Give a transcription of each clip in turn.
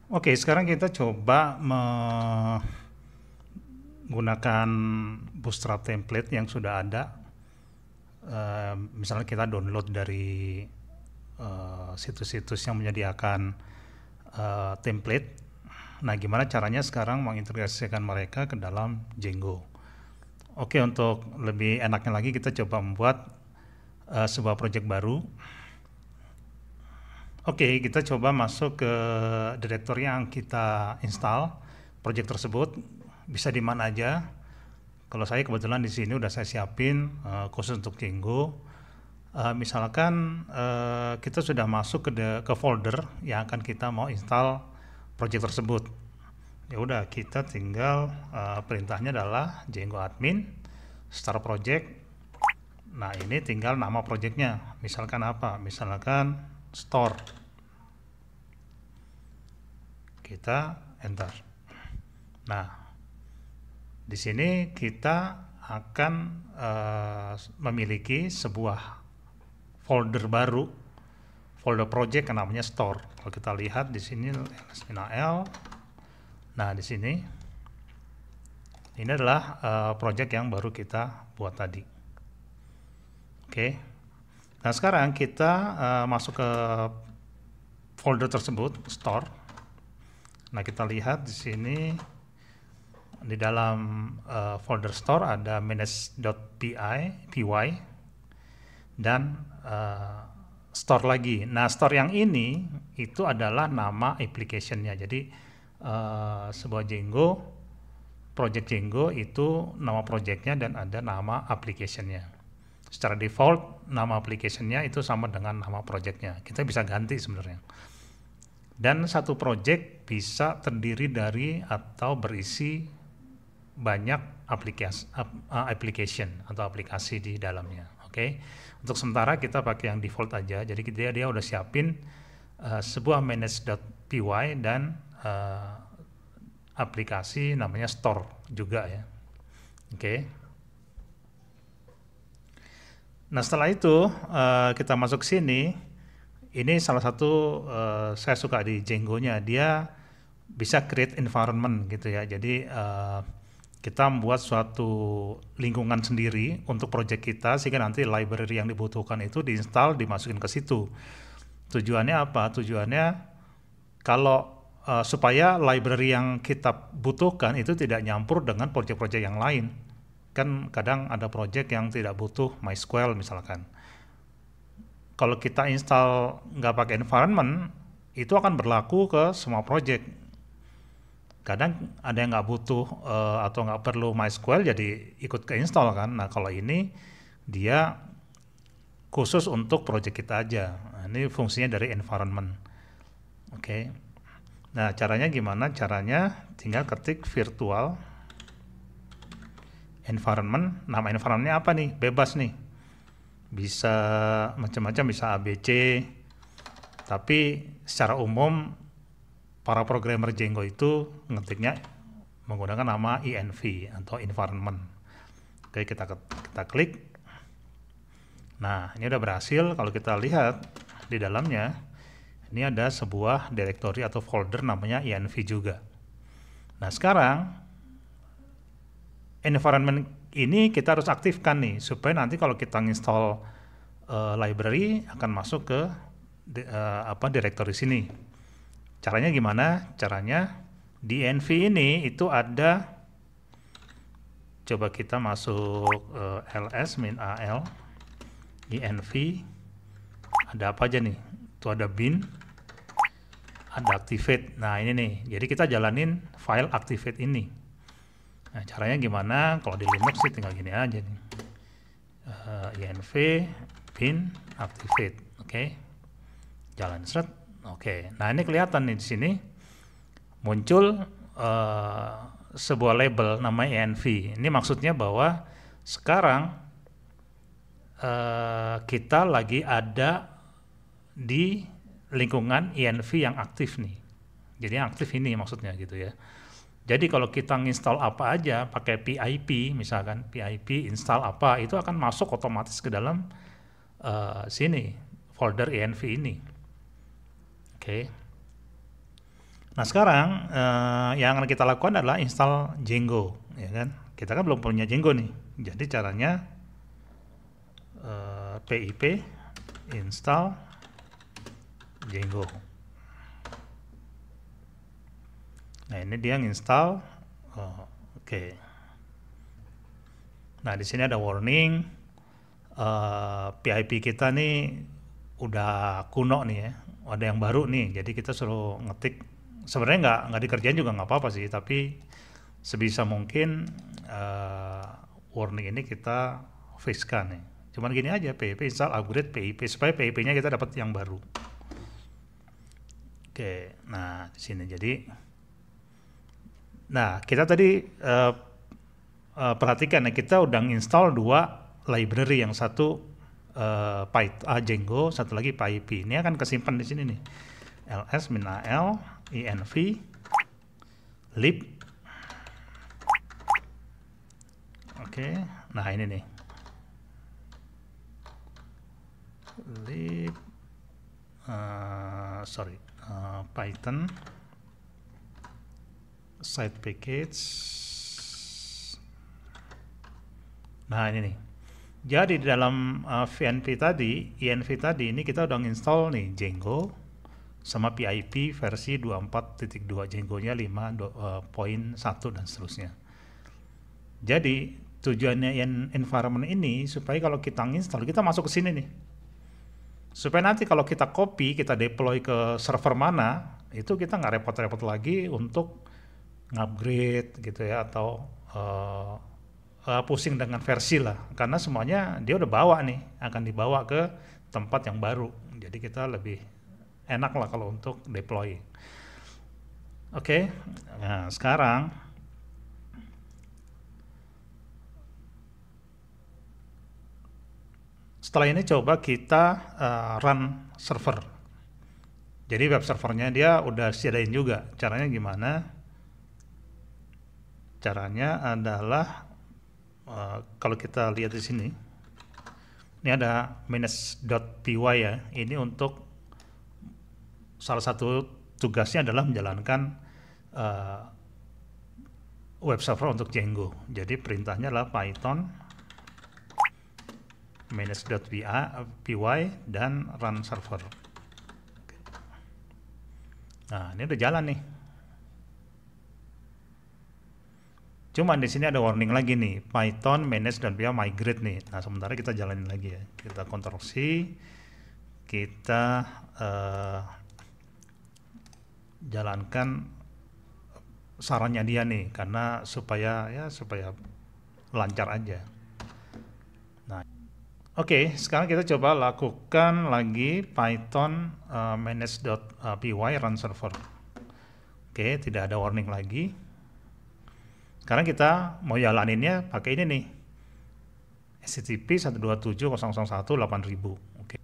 Oke, sekarang kita coba menggunakan Bootstrap template yang sudah ada. Misalnya kita download dari situs-situs yang menyediakan template. Nah, gimana caranya sekarang mengintegrasikan mereka ke dalam Django? Oke, untuk lebih enaknya lagi kita coba membuat sebuah project baru. Oke, kita coba masuk ke directory yang kita install project tersebut. Bisa di mana aja. Kalau saya kebetulan di sini udah saya siapin khusus untuk Django. Misalkan kita sudah masuk ke folder yang akan kita mau install project tersebut. Ya udah, kita tinggal perintahnya adalah Django admin start project. Nah, ini tinggal nama projectnya. Misalkan apa? Misalkan store. Kita enter. Nah, di sini kita akan memiliki sebuah folder baru, folder project yang namanya store. Kalau kita lihat di sini ls-l. Nah, di sini ini adalah project yang baru kita buat tadi. Oke. Nah, sekarang kita masuk ke folder tersebut, store. Nah, kita lihat di sini di dalam folder store ada manage.py dan store lagi. Nah, store yang ini itu adalah nama application-nya. Jadi sebuah Django, project Django itu nama project-nya dan ada nama application-nya. Secara default nama application-nya itu sama dengan nama project-nya. Kita bisa ganti sebenarnya. Dan satu project bisa terdiri dari atau berisi banyak application atau aplikasi di dalamnya. Oke. Untuk sementara kita pakai yang default aja. Jadi dia udah siapin sebuah manage.py dan aplikasi namanya store juga ya. Oke. Nah, setelah itu kita masuk sini. Ini salah satu saya suka di Django-nya, dia bisa create environment gitu ya. Jadi kita membuat suatu lingkungan sendiri untuk project kita sehingga nanti library yang dibutuhkan itu diinstal, dimasukin ke situ. Tujuannya apa? Tujuannya kalau supaya library yang kita butuhkan itu tidak nyampur dengan project-project yang lain. Kan kadang ada project yang tidak butuh MySQL misalkan. Kalau kita install nggak pakai environment, itu akan berlaku ke semua project. Kadang ada yang nggak butuh atau nggak perlu MySQL jadi ikut ke install kan. Nah, kalau ini dia khusus untuk project kita aja. Nah, ini fungsinya dari environment. Oke. Nah, caranya gimana? Caranya tinggal ketik virtual environment. Nama environmentnya apa nih? Bebas nih. Bisa macam-macam, bisa ABC, tapi secara umum para programmer Django itu ngetiknya menggunakan nama env atau environment. Oke, kita klik. Nah, ini udah berhasil. Kalau kita lihat di dalamnya, ini ada sebuah directory atau folder namanya env juga. Nah, sekarang environment ini kita harus aktifkan nih supaya nanti kalau kita install library akan masuk ke directory sini. Caranya gimana? Caranya di env ini itu ada, coba kita masuk ls-al env, ada apa aja nih? Itu ada bin, ada activate. Nah, ini nih. Jadi kita jalanin file activate ini. Nah, caranya gimana? Kalau di Linux sih tinggal gini aja nih. env bin activate. Oke. Jalan seret. Oke. Nah, ini kelihatan nih di sini muncul sebuah label namanya env. Ini maksudnya bahwa sekarang kita lagi ada di lingkungan env yang aktif nih. Jadi yang aktif ini maksudnya gitu ya. Jadi kalau kita nginstall apa aja pakai PIP, misalkan PIP install apa, itu akan masuk otomatis ke dalam sini folder env ini. Oke. Nah sekarang yang akan kita lakukan adalah install Django, ya kan? Kita kan belum punya Django nih. Jadi caranya pip install Django. Nah ini dia nginstal. Oke. Nah di sini ada warning. PIP kita nih udah kuno nih ya. Ada yang baru nih. Jadi kita suruh ngetik. Sebenarnya nggak dikerjain juga nggak apa-apa sih. Tapi sebisa mungkin warning ini kita fixkan nih. Cuman gini aja, PIP install upgrade PIP supaya PIP-nya kita dapat yang baru. Oke, nah di sini jadi, nah kita tadi perhatikan ya, kita udah install 2 library, yang satu Python Django, satu lagi PyP. Ini akan kesimpan di sini nih, ls-al env lib. Oke, nah ini nih lib Python side package. Nah ini nih, jadi di dalam env tadi ini kita udah install nih Django sama PIP versi 24.2, Django-nya 5.1 dan seterusnya. Jadi tujuannya environment ini supaya kalau kita install, kita masuk ke sini nih, supaya nanti kalau kita copy, kita deploy ke server mana, itu kita nggak repot-repot lagi untuk ngupgrade gitu ya, atau pusing dengan versi lah, karena semuanya dia udah bawa nih, akan dibawa ke tempat yang baru. Jadi kita lebih enak lah kalau untuk deploy. Oke, nah sekarang setelah ini coba kita run server. Jadi web servernya dia udah sediain juga. Caranya gimana? Caranya adalah kalau kita lihat di sini, ini ada manage.py ya. Ini untuk salah satu tugasnya adalah menjalankan web server untuk Django. Jadi perintahnya adalah Python manage.py dan run server. Nah ini udah jalan nih. Cuman di sini ada warning lagi nih, Python manage.py migrate nih. Nah sementara kita jalanin lagi ya. Kita Ctrl C, kita jalankan sarannya dia nih, karena supaya lancar aja. Nah, oke, sekarang kita coba lakukan lagi Python manage.py run server. Oke, tidak ada warning lagi. Sekarang kita mau jalaninnya pakai ini nih, HTTP 127.001.8000. Oke.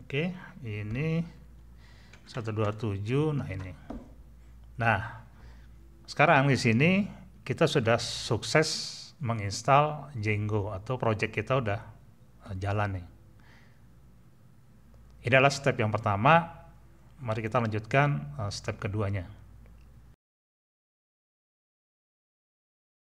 Oke, ini 127. Nah ini. Nah, sekarang di sini kita sudah sukses menginstal Django, atau project kita udah jalan nih. Ini adalah step yang pertama. Mari kita lanjutkan step keduanya.